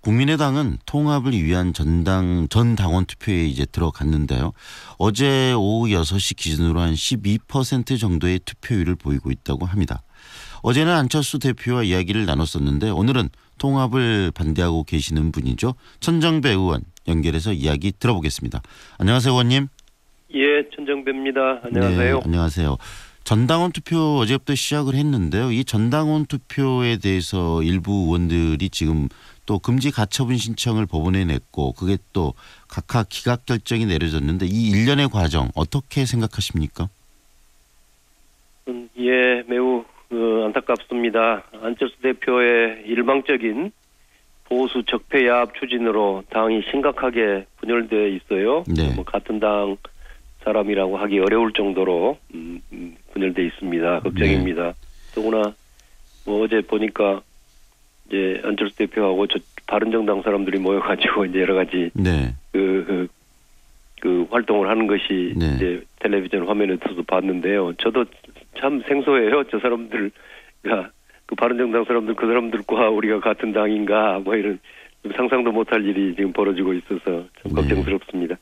국민의당은 통합을 위한 전 당원 투표에 이제 들어갔는데요. 어제 오후 6시 기준으로 한 12% 정도의 투표율을 보이고 있다고 합니다. 어제는 안철수 대표와 이야기를 나눴었는데 오늘은 통합을 반대하고 계시는 분이죠. 천정배 의원 연결해서 이야기 들어보겠습니다. 안녕하세요, 의원님. 예, 천정배입니다. 안녕하세요. 네, 안녕하세요. 전당원 투표 어제부터 시작을 했는데요. 이 전당원 투표에 대해서 일부 의원들이 지금 또 금지 가처분 신청을 법원에 냈고 그게 또 각하 기각 결정이 내려졌는데 이 일련의 과정 어떻게 생각하십니까? 예, 매우 안타깝습니다. 안철수 대표의 일방적인 보수 적폐 야합 추진으로 당이 심각하게 분열되어 있어요. 네. 같은 당 사람이라고 하기 어려울 정도로 분열되어 있습니다. 걱정입니다. 네. 더구나 어제 보니까 이제 안철수 대표하고 바른정당 사람들이 모여가지고 이제 여러 가지 네. 그 활동을 하는 것이 네. 이제 텔레비전 화면에서도 봤는데요. 저도 참 생소해요. 저 사람들과 그 바른정당 사람들 그 사람들과 우리가 같은 당인가 뭐 이런 상상도 못할 일이 지금 벌어지고 있어서 참 걱정스럽습니다.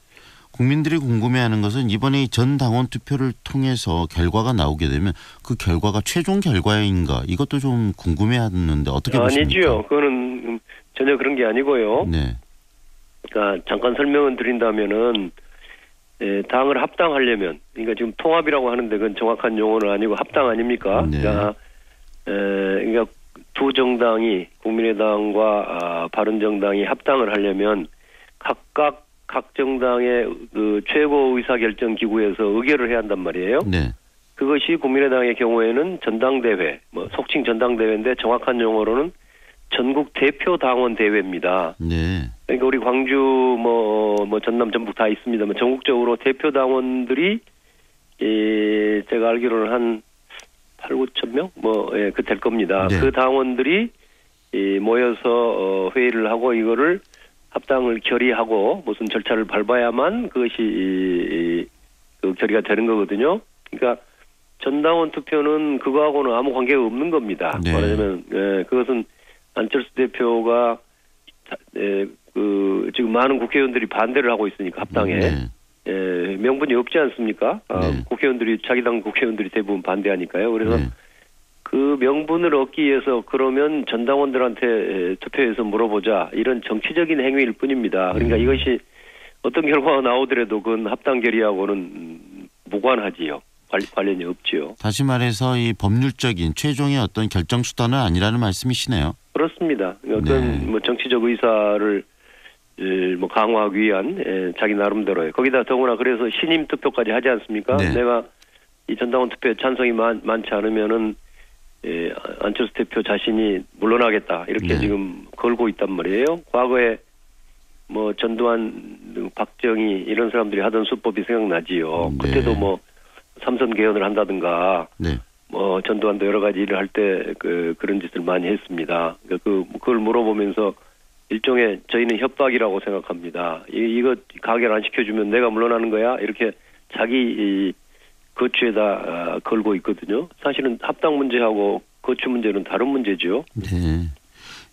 국민들이 궁금해하는 것은 이번에 전 당원 투표를 통해서 결과가 나오게 되면 그 결과가 최종 결과인가 이것도 좀 궁금해하는데 어떻게 보십니까? 아니죠. 그거는 전혀 그런 게 아니고요. 네. 그러니까 잠깐 설명을 드린다면은 당을 합당하려면 그러니까 지금 통합이라고 하는데 그건 정확한 용어는 아니고 합당 아닙니까? 네. 그러니까 두 정당이 국민의당과 바른정당이 합당을 하려면 각각 각 정당의 그 최고 의사결정 기구에서 의결을 해야 한단 말이에요. 네. 그것이 국민의당의 경우에는 전당대회, 속칭 전당대회인데 정확한 용어로는 전국 대표 당원 대회입니다. 네. 그러니까 우리 광주 전남 전북 다 있습니다만 전국적으로 대표 당원들이 제가 알기로는 한 8-9천 명 그 될 겁니다. 네. 그 당원들이 모여서 회의를 하고 이거를 합당을 결의하고 무슨 절차를 밟아야만 그것이 그 결의가 되는 거거든요. 그러니까 전당원 투표는 그거하고는 아무 관계가 없는 겁니다. 네. 말하자면 그것은 안철수 대표가 지금 많은 국회의원들이 반대를 하고 있으니까 합당에 명분이 없지 않습니까? 네. 국회의원들이 자기 당 국회의원들이 대부분 반대하니까요. 그래서 네. 그 명분을 얻기 위해서 그러면 전당원들한테 투표해서 물어보자 이런 정치적인 행위일 뿐입니다. 그러니까 이것이 어떤 결과가 나오더라도 그건 합당 결의하고는 무관하지요. 관련이 없지요. 다시 말해서 이 법률적인 최종의 어떤 결정 수단은 아니라는 말씀이시네요. 그렇습니다. 어떤 정치적 의사를 강화하기 위한 자기 나름대로의 거기다 더구나 그래서 신임 투표까지 하지 않습니까? 네. 내가 이 전당원 투표에 찬성이 많지 않으면은 안철수 대표 자신이 물러나겠다 이렇게 네. 지금 걸고 있단 말이에요. 과거에 전두환, 박정희 이런 사람들이 하던 수법이 생각나지요. 네. 그때도 삼선 개헌을 한다든가 네. 전두환도 여러 가지 일을 할 때 그런 짓을 많이 했습니다. 그걸 물어보면서 일종의 저희는 협박이라고 생각합니다. 이거 가결 안 시켜주면 내가 물러나는 거야 이렇게 자기 거취에다 걸고 있거든요. 사실은 합당 문제하고 거취 문제는 다른 문제죠. 네.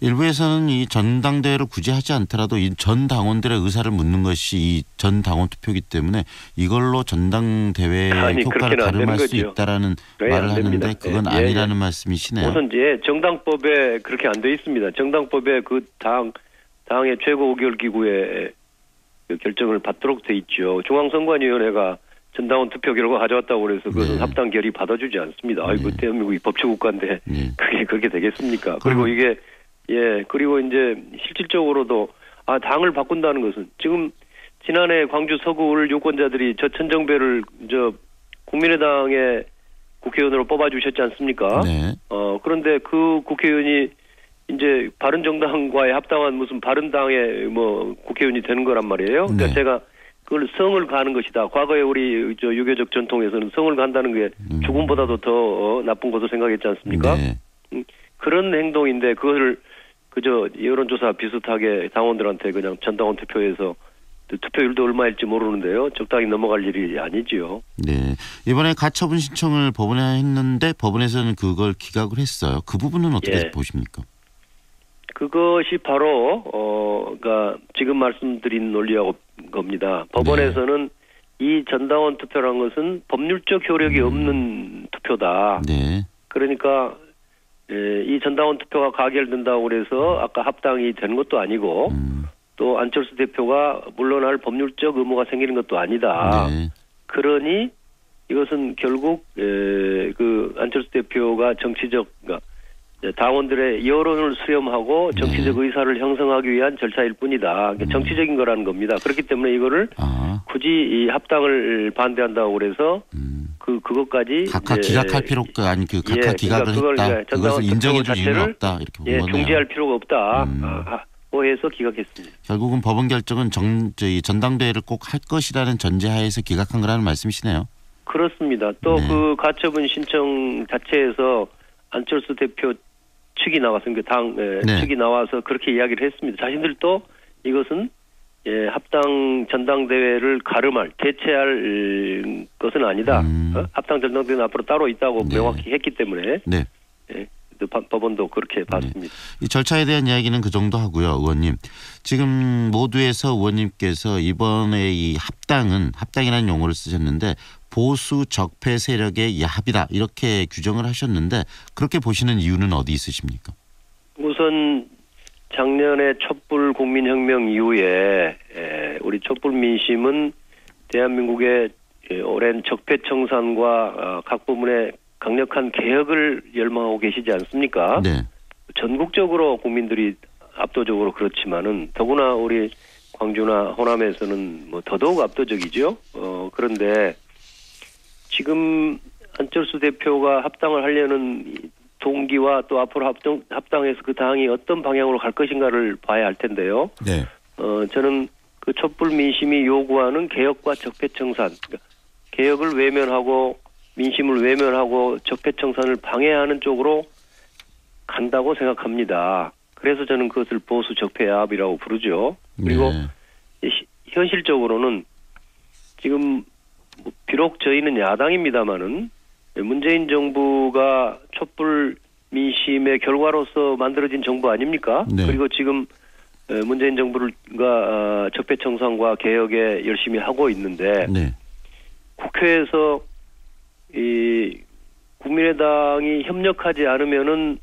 일부에서는 이 전당대회를 굳이 하지 않더라도 이 전 당원들의 의사를 묻는 것이 이 전 당원 투표이기 때문에 이걸로 전당대회 효과를 가름할 수 있다라는 말을 하는데 그건 아니라는 말씀이시네요. 우선 정당법에 그렇게 안 돼 있습니다. 정당법에 그 당의 최고 의결 기구의 결정을 받도록 돼 있죠. 중앙선관위원회가 전당원 투표 결과 가져왔다고 그래서 그것은 합당 결의 받아주지 않습니다. 아이고 대한민국이 법치국가인데 그게 그렇게 되겠습니까? 그리고 이게 그리고 이제 실질적으로도 당을 바꾼다는 것은 지금 지난해 광주 서구을 유권자들이 천정배를 국민의당의 국회의원으로 뽑아주셨지 않습니까? 네. 그런데 그 국회의원이 이제 바른정당과의 합당한 무슨 바른당의 국회의원이 되는 거란 말이에요. 그러니까 제가 그걸 성을 가는 것이다. 과거에 우리 유교적 전통에서는 성을 간다는 게 죽음보다도 더 나쁜 것으로 생각했지 않습니까? 네. 그런 행동인데 그것을 그저 여론조사 비슷하게 당원들한테 그냥 전당원 투표해서 투표율도 얼마일지 모르는데요. 적당히 넘어갈 일이 아니지요. 네. 이번에 가처분 신청을 법원에 했는데 법원에서는 그걸 기각을 했어요. 그 부분은 어떻게 보십니까? 그것이 바로 그러니까 지금 말씀드린 논리하고 겁니다. 법원에서는 이 전당원 투표란 것은 법률적 효력이 없는 투표다. 네. 그러니까 이 전당원 투표가 가결된다고 그래서 아까 합당이 된 것도 아니고 또 안철수 대표가 물러날 법률적 의무가 생기는 것도 아니다. 네. 그러니 이것은 결국 그 안철수 대표가 정치적 그러니까 당원들의 여론을 수렴하고 정치적 의사를 형성하기 위한 절차일 뿐이다. 그러니까 정치적인 거라는 겁니다. 그렇기 때문에 이거를 굳이 이 합당을 반대한다고 그래서 그것까지 각각 기각할 필요가 아니 그 각각 기각을 그러니까 했다. 그것을 인정해 줄 이유는 없다. 이렇게 본 거네요. 중지할 필요가 없다. 해서 기각했습니다. 결국은 법원 결정은 전당대회를 꼭 할 것이라는 전제하에서 기각한 거라는 말씀이시네요. 그렇습니다. 또 그 가처분 신청 자체에서 안철수 대표 측이 나왔습니다. 당 측이 나와서 그렇게 이야기를 했습니다. 자신들도 이것은 합당 전당대회를 가름할 대체할 것은 아니다. 합당 전당대회는 앞으로 따로 있다고 명확히 했기 때문에 법원도 그렇게 봤습니다. 이 절차에 대한 이야기는 그 정도 하고요. 의원님. 지금 모두에서 의원님께서 이번에 이 합당이라는 용어를 쓰셨는데 보수 적폐 세력의 야합이다 이렇게 규정을 하셨는데 그렇게 보시는 이유는 어디 있으십니까? 우선 작년에 촛불 국민혁명 이후에 우리 촛불 민심은 대한민국의 오랜 적폐 청산과 각 부문의 강력한 개혁을 열망하고 계시지 않습니까? 네. 전국적으로 국민들이 압도적으로 그렇지만은 더구나 우리 광주나 호남에서는 뭐 더더욱 압도적이죠. 그런데 지금 안철수 대표가 합당을 하려는 동기와 또 앞으로 합당해서 그 당이 어떤 방향으로 갈 것인가를 봐야 할 텐데요. 네. 저는 그 촛불 민심이 요구하는 개혁과 적폐청산, 그러니까 개혁을 외면하고 민심을 외면하고 적폐청산을 방해하는 쪽으로 간다고 생각합니다. 그래서 저는 그것을 보수 적폐야합이라고 부르죠. 그리고 현실적으로는 지금 비록 저희는 야당입니다마는 문재인 정부가 촛불 민심의 결과로서 만들어진 정부 아닙니까? 네. 그리고 지금 문재인 정부가 적폐청산과 개혁에 열심히 하고 있는데 국회에서 이 국민의당이 협력하지 않으면은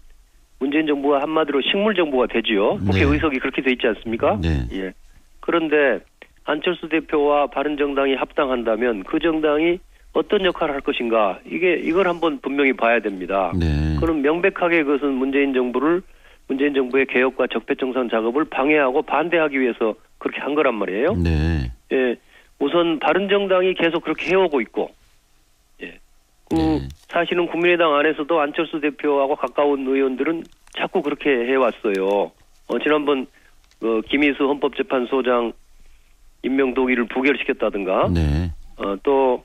문재인 정부가 한마디로 식물 정부가 되지요. 국회 의석이 그렇게 돼 있지 않습니까? 예. 그런데 안철수 대표와 바른정당이 합당한다면 그 정당이 어떤 역할을 할 것인가 이걸 한번 분명히 봐야 됩니다. 그럼 명백하게 그것은 문재인 정부의 개혁과 적폐청산 작업을 방해하고 반대하기 위해서 그렇게 한 거란 말이에요. 예. 우선 바른정당이 계속 그렇게 해오고 있고, 사실은 국민의당 안에서도 안철수 대표하고 가까운 의원들은 자꾸 그렇게 해왔어요. 지난번 김희수 헌법재판소장 임명 동의를 부결시켰다든가, 또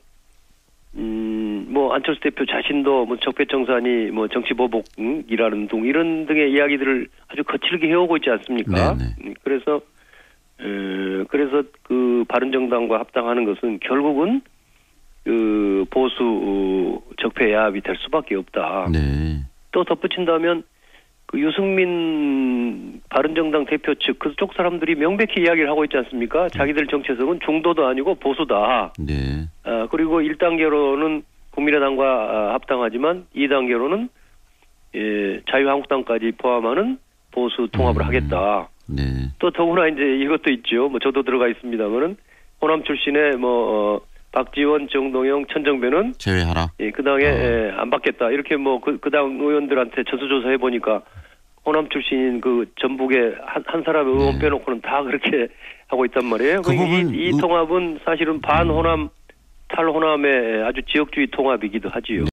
뭐 안철수 대표 자신도 뭐 적폐청산이 뭐 정치보복이라는 등 이런 등의 이야기들을 아주 거칠게 해오고 있지 않습니까? 그래서 그 바른정당과 합당하는 것은 결국은 그 보수 적폐 야합이 될 수밖에 없다. 또 덧붙인다면 그 유승민 바른정당 대표 측 그쪽 사람들이 명백히 이야기를 하고 있지 않습니까? 자기들 정체성은 중도도 아니고 보수다. 그리고 1단계로는 국민의당과 합당하지만 2단계로는 자유한국당까지 포함하는 보수 통합을 하겠다. 또 더구나 이제 이것도 있죠. 뭐 저도 들어가 있습니다만은 호남 출신의 박지원, 정동영, 천정배는 제외하라. 그 당에 안 받겠다. 이렇게 뭐 그 당 의원들한테 전수조사 해보니까 호남 출신인 그 전북의 한 사람의 의원 빼놓고는 다 그렇게 하고 있단 말이에요. 이 통합은 사실은 반호남, 탈호남의 아주 지역주의 통합이기도 하지요.